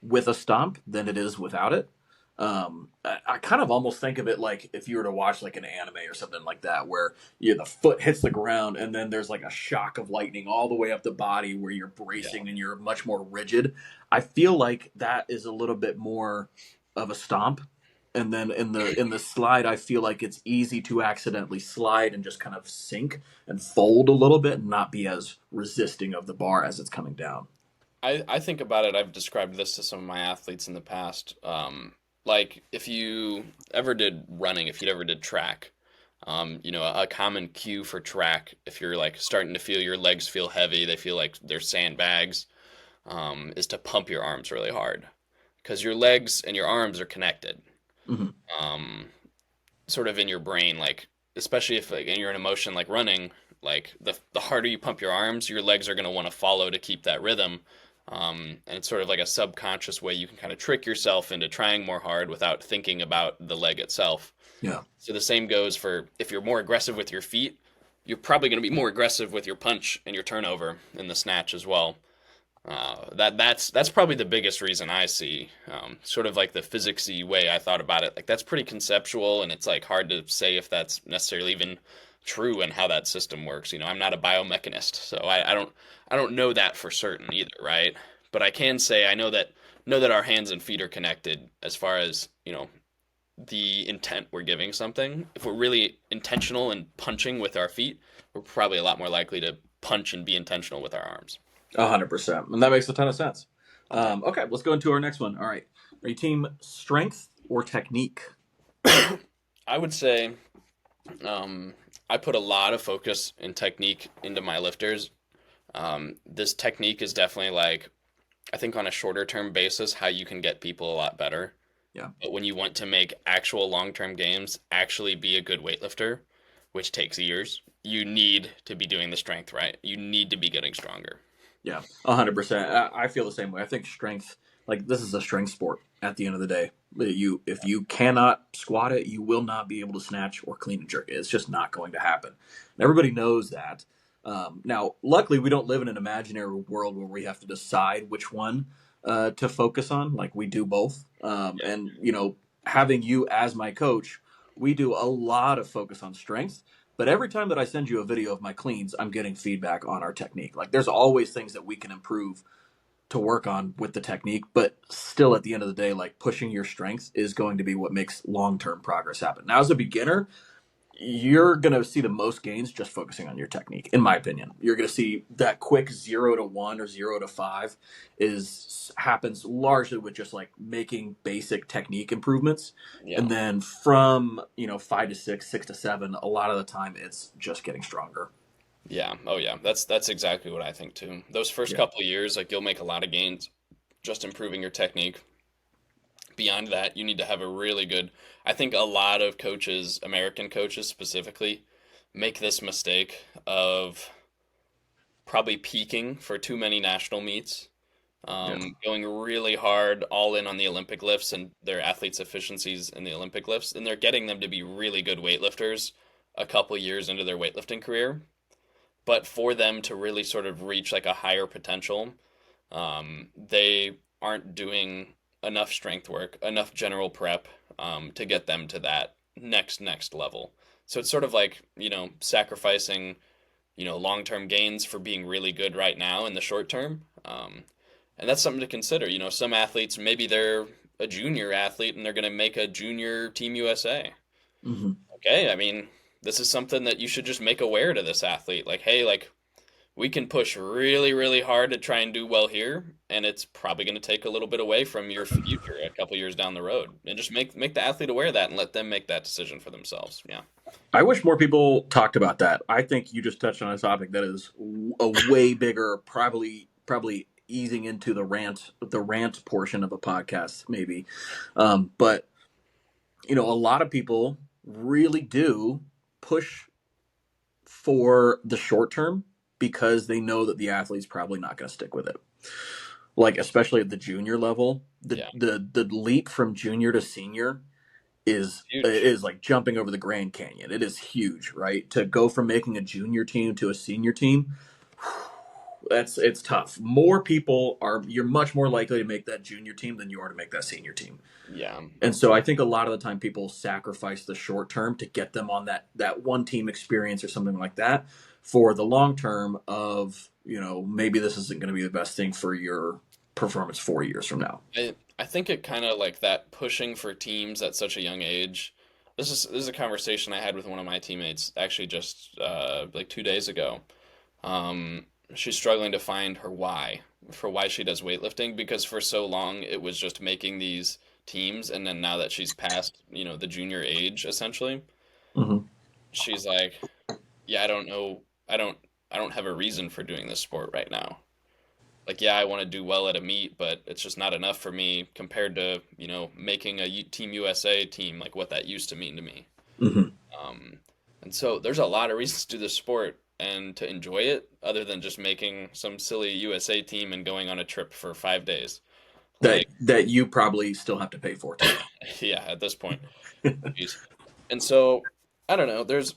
Speaker 1: with a stomp than it is without it. I kind of almost think of it like if you were to watch like an anime or something like that, where the foot hits the ground and then there's like a shock of lightning all the way up the body where you're
Speaker 2: Yeah.
Speaker 1: bracing and you're much more rigid. I feel like that is a little bit more of a stomp, And then in the slide, I feel like it's easy to accidentally slide and just kind of sink and fold a little bit and not be as resisting of the bar as it's coming down.
Speaker 2: I think about it, I've described this to some of my athletes in the past. Like if you ever did running, if you ever did track, a common cue for track, if you're like starting to feel your legs feel heavy, they feel like they're sandbags, is to pump your arms really hard because your legs and your arms are connected,
Speaker 1: Hmm.
Speaker 2: um, sort of in your brain, like especially if like, and you're in a motion like running, like the harder you pump your arms, your legs are going to want to follow to keep that rhythm. And it's sort of like a subconscious way you can kind of trick yourself into trying more hard without thinking about the leg itself.
Speaker 1: Yeah.
Speaker 2: So the same goes for if you're more aggressive with your feet, you're probably going to be more aggressive with your punch and your turnover in the snatch as well. That's probably the biggest reason I see, sort of like the physicsy way I thought about it. Like that's pretty conceptual, and it's like hard to say if that's necessarily even true and how that system works. I'm not a biomechanist, so I don't know that for certain either, right? But I can say I know that our hands and feet are connected as far as the intent we're giving something. If we're really intentional and punching with our feet, we're probably a lot more likely to punch and be intentional with our arms.
Speaker 1: 100%. And that makes a ton of sense.
Speaker 2: Yeah.
Speaker 1: Okay, let's go into our next one. All right. Are you team strength or technique?
Speaker 2: I would say um, I put a lot of focus and technique into my lifters. This technique is definitely like, I think on a shorter term basis, how you can get people a lot better.
Speaker 1: Yeah.
Speaker 2: But when you want to make actual long term gains, actually be a good weightlifter, which takes years, you need to be doing the strength right. You need to be getting stronger.
Speaker 1: Yeah, 100%. I feel the same way. I think strength, like this is a strength sport at the end of the day. If you cannot squat it, you will not be able to snatch or clean and jerk it. It's just not going to happen. And everybody knows that. Now, luckily, we don't live in an imaginary world where we have to decide which one to focus on. Like we do both.
Speaker 2: Yeah.
Speaker 1: And, having you as my coach, we do a lot of focus on strength. But every time that I send you a video of my cleans, I'm getting feedback on our technique. Like there's always things that we can improve to work on with the technique, but still at the end of the day, like pushing your strength is going to be what makes long-term progress happen. Now, as a beginner, you're going to see the most gains just focusing on your technique, in my opinion. You're going to see that quick 0 to 1 or 0 to 5 is happens largely with just like making basic technique improvements.
Speaker 2: Yeah.
Speaker 1: And then from, 5 to 6, 6 to 7, a lot of the time it's just getting stronger.
Speaker 2: Yeah. Oh yeah. That's exactly what I think too. Those first
Speaker 1: Yeah.
Speaker 2: couple of years, like you'll make a lot of gains just improving your technique. Beyond that, you need to have a really good. I think a lot of coaches, American coaches specifically, make this mistake of probably peaking for too many national meets,
Speaker 1: Yeah.
Speaker 2: going really hard, all in on the Olympic lifts and their athletes' efficiencies in the Olympic lifts, and they're getting them to be really good weightlifters a couple years into their weightlifting career. But for them to really sort of reach like a higher potential, they aren't doing enough strength work, enough general prep, to get them to that next level. So it's sort of like, sacrificing, long-term gains for being really good right now in the short term. And that's something to consider. Some athletes, maybe they're a junior athlete and they're going to make a junior Team USA.
Speaker 1: Hmm.
Speaker 2: Okay, I mean, this is something that you should just make aware to this athlete. Like, hey, like we can push really, really hard to try and do well here, and it's probably going to take a little bit away from your future a couple years down the road. And just make the athlete aware of that and let them make that decision for themselves. Yeah.
Speaker 1: I wish more people talked about that. I think you just touched on a topic that is a way bigger, probably easing into the rant portion of a podcast, maybe. But a lot of people really do push for the short term because they know that the athlete's probably not going to stick with it. Like especially at the junior level, the
Speaker 2: Yeah.
Speaker 1: the leap from junior to senior is
Speaker 2: Huge.
Speaker 1: is like jumping over the Grand Canyon. It is huge, right? To go from making a junior team to a senior team, it's tough. You're much more likely to make that junior team than you are to make that senior team.
Speaker 2: Yeah.
Speaker 1: And so I think a lot of the time people sacrifice the short term to get them on that one team experience or something like that for the long term of, maybe this isn't going to be the best thing for your performance 4 years from now.
Speaker 2: I think it kind of like that pushing for teams at such a young age. This is a conversation I had with one of my teammates actually just like 2 days ago. Um, she's struggling to find her why for why she does weightlifting because for so long it was just making these teams, and then now that she's past, the junior age essentially,
Speaker 1: Hmm.
Speaker 2: she's like, yeah, I don't know, I don't have a reason for doing this sport right now. Like, yeah, I want to do well at a meet, but it's just not enough for me compared to, making a Team USA team, like what that used to mean to me.
Speaker 1: Hmm.
Speaker 2: Um, and so there's a lot of reasons to do this sport and to enjoy it other than just making some silly USA team and going on a trip for 5 days.
Speaker 1: That
Speaker 2: Like,
Speaker 1: that you probably still have to pay for too.
Speaker 2: yeah, at this point. Jeez. And so, I don't know, there's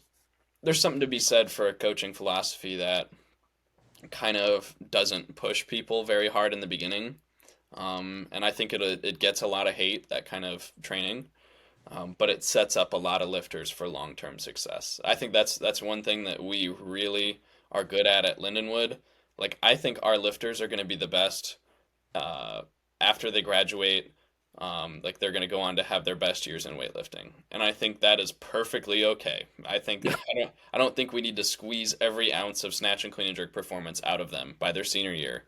Speaker 2: something to be said for a coaching philosophy that kind of doesn't push people very hard in the beginning. And I think it gets a lot of hate, that kind of training. But it sets up a lot of lifters for long-term success. I think that's one thing that we really are good at Lindenwood. Like I think our lifters are going to be the best uh, after they graduate. Like they're going to go on to have their best years in weightlifting, and I think that is perfectly okay. I don't think we need to squeeze every ounce of snatch and clean and jerk performance out of them by their senior year,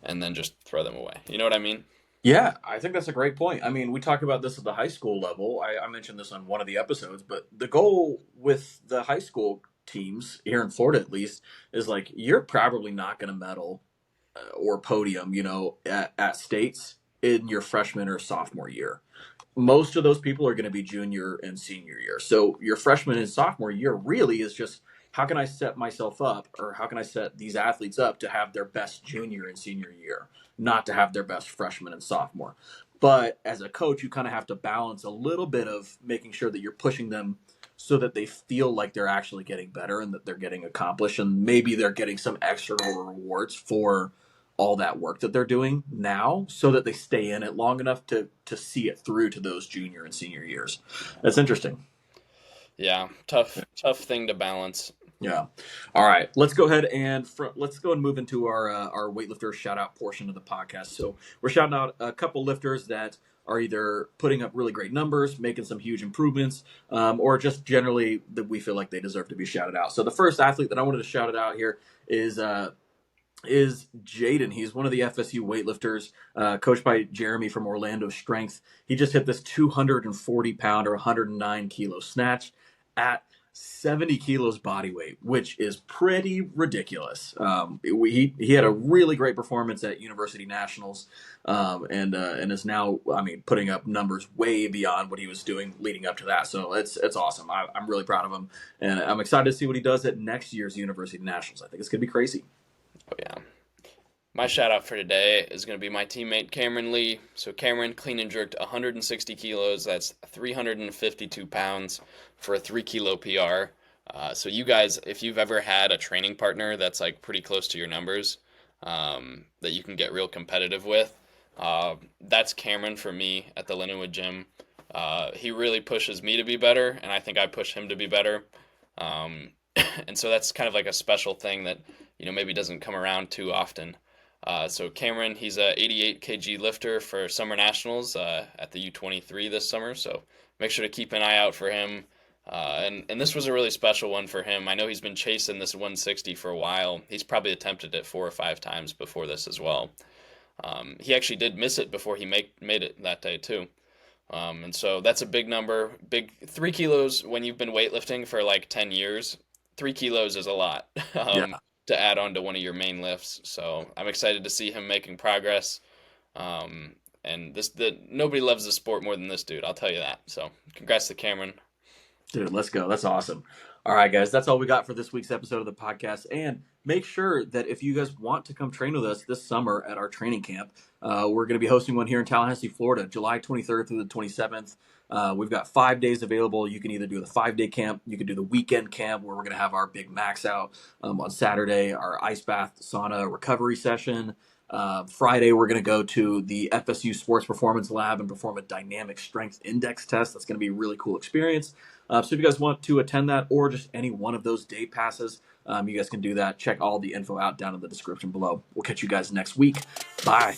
Speaker 2: and then just throw them away. You know what I mean?
Speaker 1: Yeah, I think that's a great point. I mean, we talk about this at the high school level. I mentioned this on one of the episodes, but the goal with the high school teams here in Florida, at least, is like you're probably not going to medal or podium, at states in your freshman or sophomore year. Most of those people are going to be junior and senior year. So your freshman and sophomore year really is just how can I set myself up or how can I set these athletes up to have their best junior and senior year, not to have their best freshman and sophomore. But as a coach, you kind of have to balance a little bit of making sure that you're pushing them so that they feel like they're actually getting better and that they're getting accomplished and maybe they're getting some external rewards for all that work that they're doing now so that they stay in it long enough to see it through to those junior and senior years. That's interesting.
Speaker 2: Yeah, tough thing to balance.
Speaker 1: Yeah. All right. Let's go ahead and let's go and move into our weightlifter shout out portion of the podcast. So we're shouting out a couple lifters that are either putting up really great numbers, making some huge improvements, or just generally that we feel like they deserve to be shouted out. So the first athlete that I wanted to shout it out here is Jaden. He's one of the FSU weightlifters, coached by Jeremy from Orlando Strength. He just hit this 240 pound or 109 kilo snatch at 70 kilos body weight, which is pretty ridiculous. He had a really great performance at University Nationals, and is now, I mean, putting up numbers way beyond what he was doing leading up to that. So it's awesome. I'm really proud of him, and I'm excited to see what he does at next year's University Nationals. I think it's gonna be crazy.
Speaker 2: Oh yeah. My shout out for today is going to be my teammate Cameron Lee. So Cameron clean and jerked 160 kilos. That's 352 pounds for a 3 kilo PR. So you guys, if you've ever had a training partner that's like pretty close to your numbers, that you can get real competitive with, that's Cameron for me at the Lindenwood gym. He really pushes me to be better, and I think I push him to be better. Um, and so that's kind of like a special thing that maybe doesn't come around too often. So Cameron, he's a 88 kg lifter for Summer Nationals at the U23 this summer. So make sure to keep an eye out for him. And this was a really special one for him. I know he's been chasing this 160 for a while. He's probably attempted it 4 or 5 times before this as well. He actually did miss it before he made it that day too. And so that's a big number. Big 3 kilos when you've been weightlifting for like 10 years. 3 kilos is a lot.
Speaker 1: Yeah.
Speaker 2: To add on to one of your main lifts. So I'm excited to see him making progress. And nobody loves the sport more than this dude. I'll tell you that. So congrats to Cameron.
Speaker 1: Dude, let's go. That's awesome. All right, guys, that's all we got for this week's episode of the podcast. And make sure that if you guys want to come train with us this summer at our training camp, we're going to be hosting one here in Tallahassee, Florida, July 23rd through the 27th. We've got 5 days available. You can either do the 5-day camp, you can do the weekend camp where we're going to have our big max out on Saturday, our ice bath sauna recovery session. Friday, we're going to go to the FSU Sports Performance Lab and perform a dynamic strength index test. That's going to be a really cool experience. So if you guys want to attend that or just any one of those day passes, you guys can do that. Check all the info out down in the description below. We'll catch you guys next week. Bye.